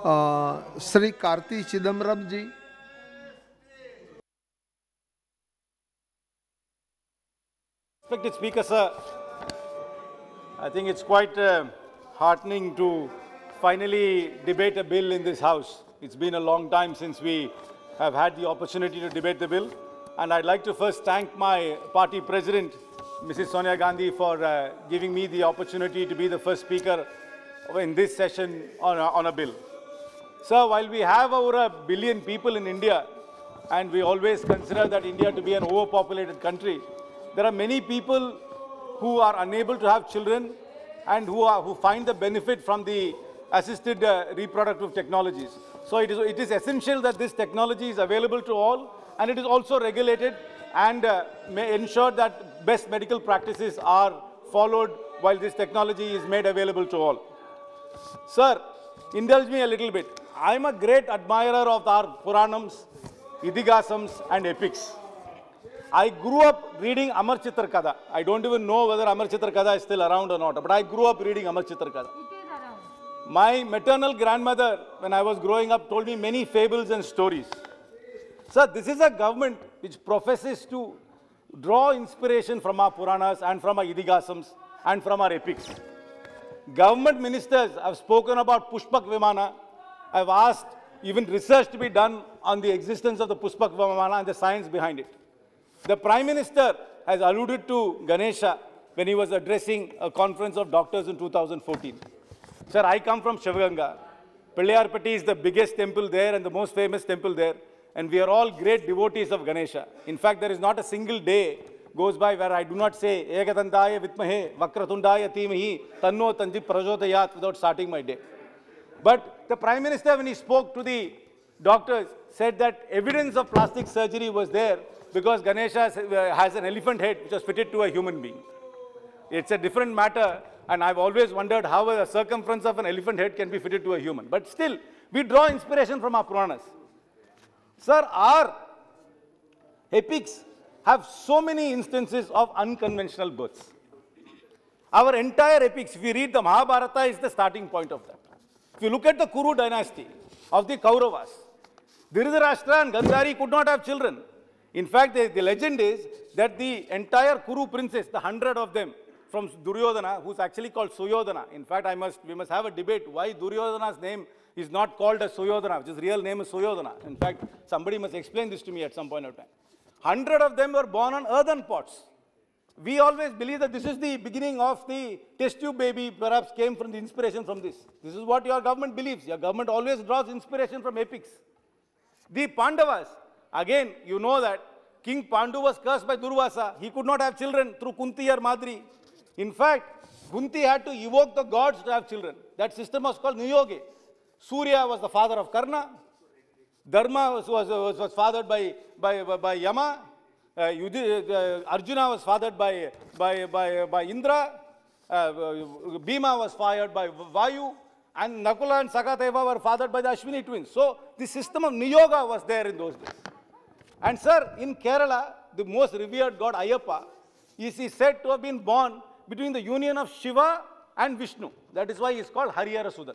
Shri Karti Chidambaram ji. Respected Speaker, sir, I think it's quite heartening to finally debate a bill in this House. It's been a long time since we have had the opportunity to debate the bill. And I'd like to first thank my party president, Mrs. Sonia Gandhi, for giving me the opportunity to be the first speaker in this session on a bill. Sir, while we have over 1 billion people in India, and we always consider that India to be an overpopulated country, there are many people who are unable to have children and who find the benefit from the assisted reproductive technologies. So it is essential that this technology is available to all, and it is also regulated and may ensure that best medical practices are followed while this technology is made available to all. Sir, indulge me a little bit. I am a great admirer of our Puranams, Idihasams and epics. I grew up reading Amar Chitra Kada. I don't even know whether Amar Chitra Kada is still around or not, but I grew up reading Amar Chitra Kada. My maternal grandmother, when I was growing up, told me many fables and stories. Sir, this is a government which professes to draw inspiration from our Puranas and from our Idihasams and from our epics. Government ministers have spoken about Pushpak Vimana. I've asked even research to be done on the existence of the Pushpak Vimana and the science behind it. The Prime Minister has alluded to Ganesha when he was addressing a conference of doctors in 2014. Sir, I come from Shivaganga. Pilliyarpatti is the biggest temple there and the most famous temple there, and we are all great devotees of Ganesha. In fact, there is not a single day goes by where I do not say Ekadantaya Vitmahe Vakratundaya Dhimahi Tanno Tanji Prajodayat without starting my day. But the Prime Minister, when he spoke to the doctors, said that evidence of plastic surgery was there because Ganesha has an elephant head which was fitted to a human being. It's a different matter, and I've always wondered how a circumference of an elephant head can be fitted to a human. But still, we draw inspiration from our Puranas. Sir, our epics have so many instances of unconventional births. Our entire epics, if we read the Mahabharata, is the starting point of that. If you look at the Kuru dynasty of the Kauravas, Dhritarashtra and Gandhari could not have children. In fact, the legend is that the entire Kuru princes, the 100 of them, from Duryodhana, who's actually called Suyodhana. In fact, we must have a debate why Duryodhana's name is not called as Suyodhana, which his real name is Suyodhana. In fact, somebody must explain this to me at some point of time. 100 of them were born on earthen pots. We always believe that this is the beginning of the test tube baby, perhaps came from the inspiration from this. This is what your government believes. Your government always draws inspiration from epics. The Pandavas, again, you know that King Pandu was cursed by Durvasa. He could not have children through Kunti or Madri. In fact, Kunti had to evoke the gods to have children. That system was called Niyoge. Surya was the father of Karna. Dharma was fathered by Yama. Arjuna was fathered by Indra. Bhima was fathered by Vayu. And Nakula and Sakadeva were fathered by the Ashwini twins. So the system of Niyoga was there in those days. And sir, in Kerala, the most revered god Ayyappa is said to have been born between the union of Shiva and Vishnu. That is why he is called Harihara Sudan.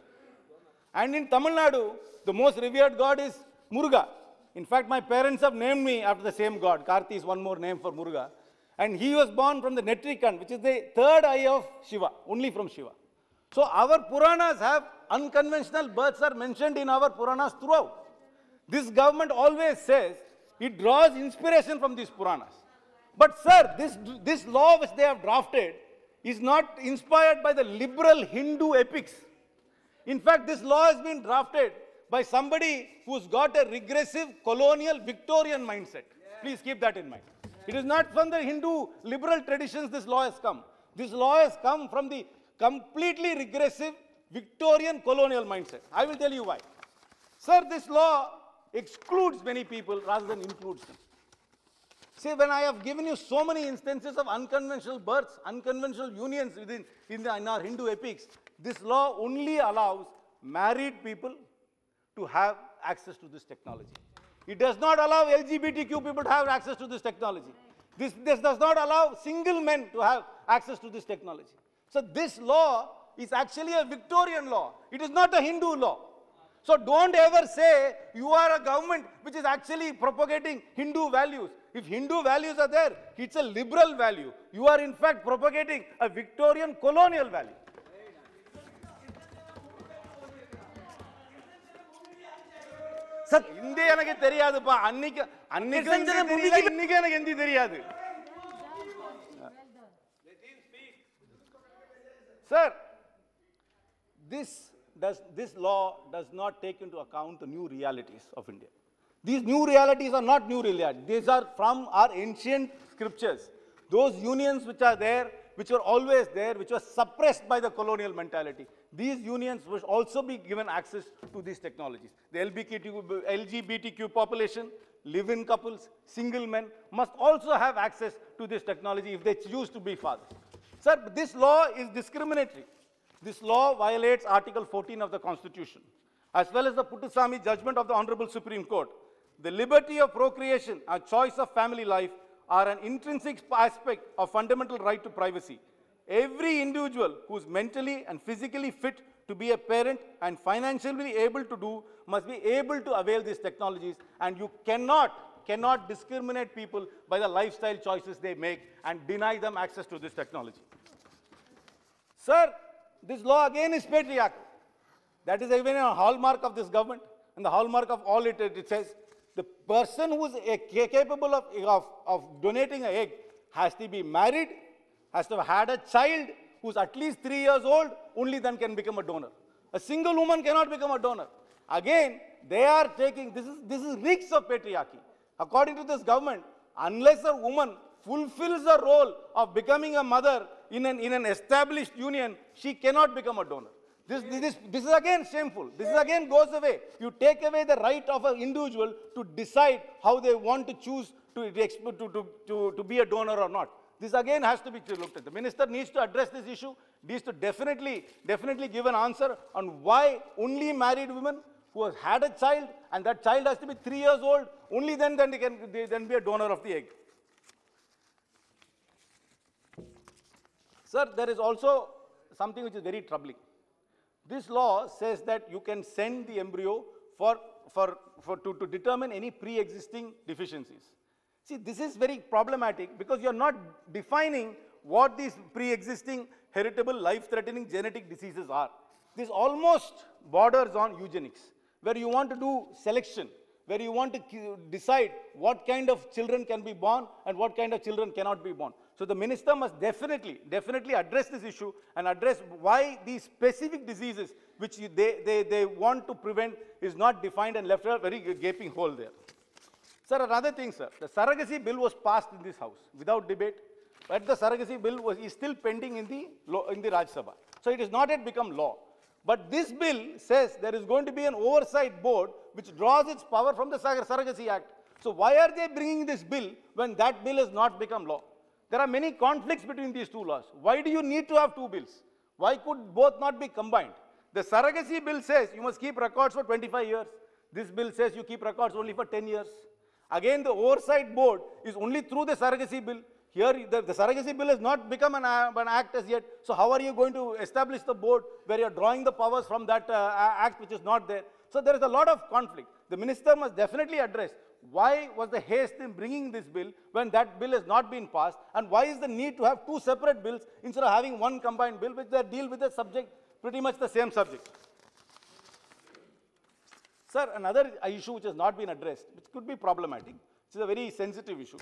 And in Tamil Nadu, the most revered god is Muruga. In fact, my parents have named me after the same god. Karti is one more name for Muruga. And he was born from the Netrikant, which is the third eye of Shiva, only from Shiva. So our Puranas have unconventional births are mentioned in our Puranas throughout. This government always says it draws inspiration from these Puranas. But sir, this law which they have drafted is not inspired by the liberal Hindu epics. In fact, this law has been drafted by somebody who's got a regressive colonial Victorian mindset. Please keep that in mind. It is not from the Hindu liberal traditions this law has come. This law has come from the completely regressive Victorian colonial mindset. I will tell you why. Sir, this law excludes many people rather than includes them. See, when I have given you so many instances of unconventional births, unconventional unions in our Hindu epics, this law only allows married people to have access to this technology. It does not allow LGBTQ people to have access to this technology. This does not allow single men to have access to this technology. So this law is actually a Victorian law. It is not a Hindu law. So don't ever say you are a government which is actually propagating Hindu values. If Hindu values are there, it's a liberal value. You are in fact propagating a Victorian colonial value. Sir, India எனக்கு தெரியாதுப்பா. அன்னைக்கு எனக்கு எந்தி தெரியாது. Sir, this law does not take into account the new realities of India. These new realities are not new realities. These are from our ancient scriptures. Those unions which are there, which were always there, which were suppressed by the colonial mentality. These unions will also be given access to these technologies. The LGBTQ population, live-in couples, single men must also have access to this technology if they choose to be fathers. Sir, this law is discriminatory. This law violates Article 14 of the Constitution, as well as the Puttaswamy judgment of the Honorable Supreme Court. The liberty of procreation and choice of family life are an intrinsic aspect of fundamental right to privacy. Every individual who is mentally and physically fit to be a parent and financially able to do must be able to avail these technologies, and you cannot discriminate people by the lifestyle choices they make and deny them access to this technology. Sir, this law again is patriarchal. That is even a hallmark of this government, and the hallmark of all it says the person who is capable of donating an egg has to be married, has to have had a child who is at least 3 years old, only then can become a donor. A single woman cannot become a donor. Again, they are taking, this is reeks of patriarchy. According to this government, unless a woman fulfills the role of becoming a mother in an established union, she cannot become a donor. This is again shameful. This is again goes away. You take away the right of an individual to decide how they want to choose to be a donor or not. This again has to be looked at. The minister needs to address this issue, needs to definitely give an answer on why only married women who has had a child, and that child has to be 3 years old, only then they can be a donor of the egg. Sir, there is also something which is very troubling. This law says that you can send the embryo to determine any pre-existing deficiencies. See, this is very problematic because you are not defining what these pre-existing heritable life-threatening genetic diseases are. This almost borders on eugenics, where you want to do selection, where you want to decide what kind of children can be born and what kind of children cannot be born. So the minister must definitely address this issue and address why these specific diseases which they want to prevent is not defined and left a very gaping hole there. Sir, another thing, sir, the surrogacy bill was passed in this house without debate, but the surrogacy bill is still pending in the Rajya Sabha. So it has not yet become law. But this bill says there is going to be an oversight board which draws its power from the Surrogacy Act. So why are they bringing this bill when that bill has not become law? There are many conflicts between these two laws. Why do you need to have two bills? Why could both not be combined? The surrogacy bill says you must keep records for 25 years. This bill says you keep records only for 10 years. Again, the oversight board is only through the surrogacy bill. Here, the surrogacy bill has not become an act as yet. So how are you going to establish the board where you're drawing the powers from that act which is not there? So there is a lot of conflict. The minister must definitely address why was the haste in bringing this bill when that bill has not been passed, and why is the need to have two separate bills instead of having one combined bill which they deal with the subject, pretty much the same subject. Sir, another issue which has not been addressed, which could be problematic, which is a very sensitive issue.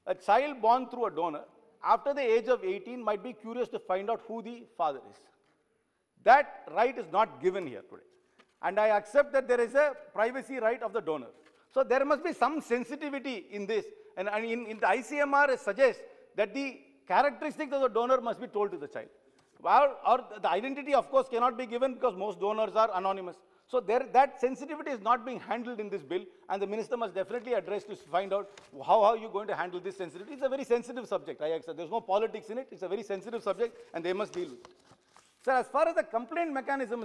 A child born through a donor after the age of 18 might be curious to find out who the father is. That right is not given here today. And I accept that there is a privacy right of the donor. So there must be some sensitivity in this. And in the ICMR it suggests that the characteristics of the donor must be told to the child. Or the identity, of course, cannot be given because most donors are anonymous. So that sensitivity is not being handled in this bill, and the minister must definitely address to find out how are you going to handle this sensitivity. It's a very sensitive subject. I accept. There's no politics in it. It's a very sensitive subject, and they must deal with it. So as far as the complaint mechanism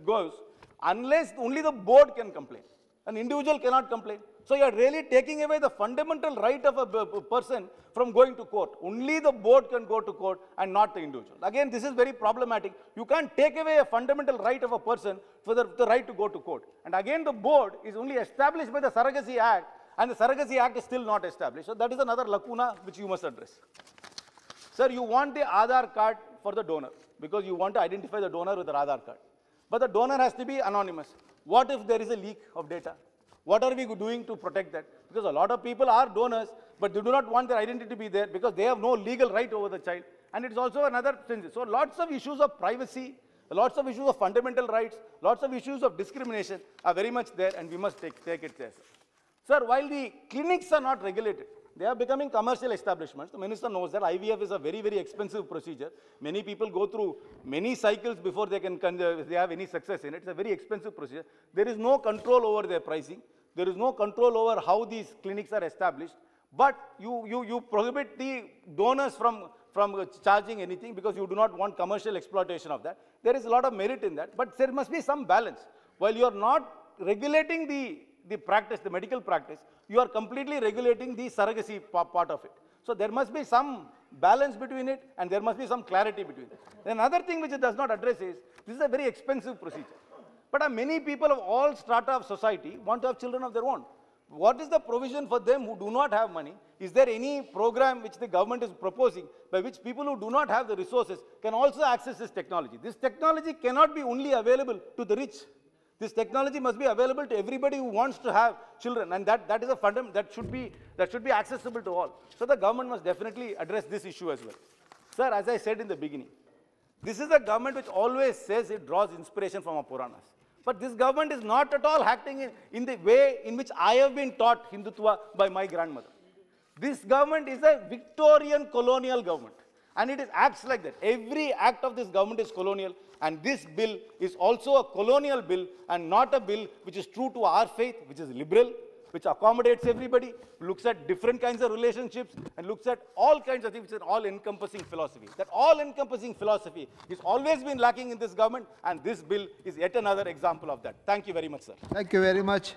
goes, unless only the board can complain, an individual cannot complain. So you are really taking away the fundamental right of a person from going to court. Only the board can go to court and not the individual. Again, this is very problematic. You can't take away a fundamental right of a person for the right to go to court. And again, the board is only established by the Surrogacy Act, and the Surrogacy Act is still not established. So that is another lacuna which you must address. Sir, you want the Aadhaar card for the donor because you want to identify the donor with the Aadhaar card. But the donor has to be anonymous. What if there is a leak of data? What are we doing to protect that? Because a lot of people are donors, but they do not want their identity to be there because they have no legal right over the child. And it's also another thing. So lots of issues of privacy, lots of issues of fundamental rights, lots of issues of discrimination are very much there, and we must take it there. Sir, while the clinics are not regulated, they are becoming commercial establishments. The minister knows that IVF is a very, very expensive procedure. Many people go through many cycles before they have any success in it. It's a very expensive procedure. There is no control over their pricing. There is no control over how these clinics are established. But you prohibit the donors from charging anything because you do not want commercial exploitation of that. There is a lot of merit in that. But there must be some balance. While you are not regulating the practice, the medical practice, you are completely regulating the surrogacy part of it. So there must be some balance between it, and there must be some clarity between it. Another thing which it does not address is, this is a very expensive procedure. But many people of all strata of society want to have children of their own. What is the provision for them who do not have money? Is there any program which the government is proposing by which people who do not have the resources can also access this technology? This technology cannot be only available to the rich. This technology must be available to everybody who wants to have children, and that is a fundamental that should be accessible to all. So the government must definitely address this issue as well. Sir, as I said in the beginning, this is a government which always says it draws inspiration from our Puranas. But this government is not at all acting in the way in which I have been taught Hindutva by my grandmother. This government is a Victorian colonial government, and it acts like that. Every act of this government is colonial, and this bill is also a colonial bill and not a bill which is true to our faith, which is liberal, which accommodates everybody, looks at different kinds of relationships, and looks at all kinds of things. It's an all-encompassing philosophy. That all-encompassing philosophy has always been lacking in this government, and this bill is yet another example of that. Thank you very much, sir. Thank you very much.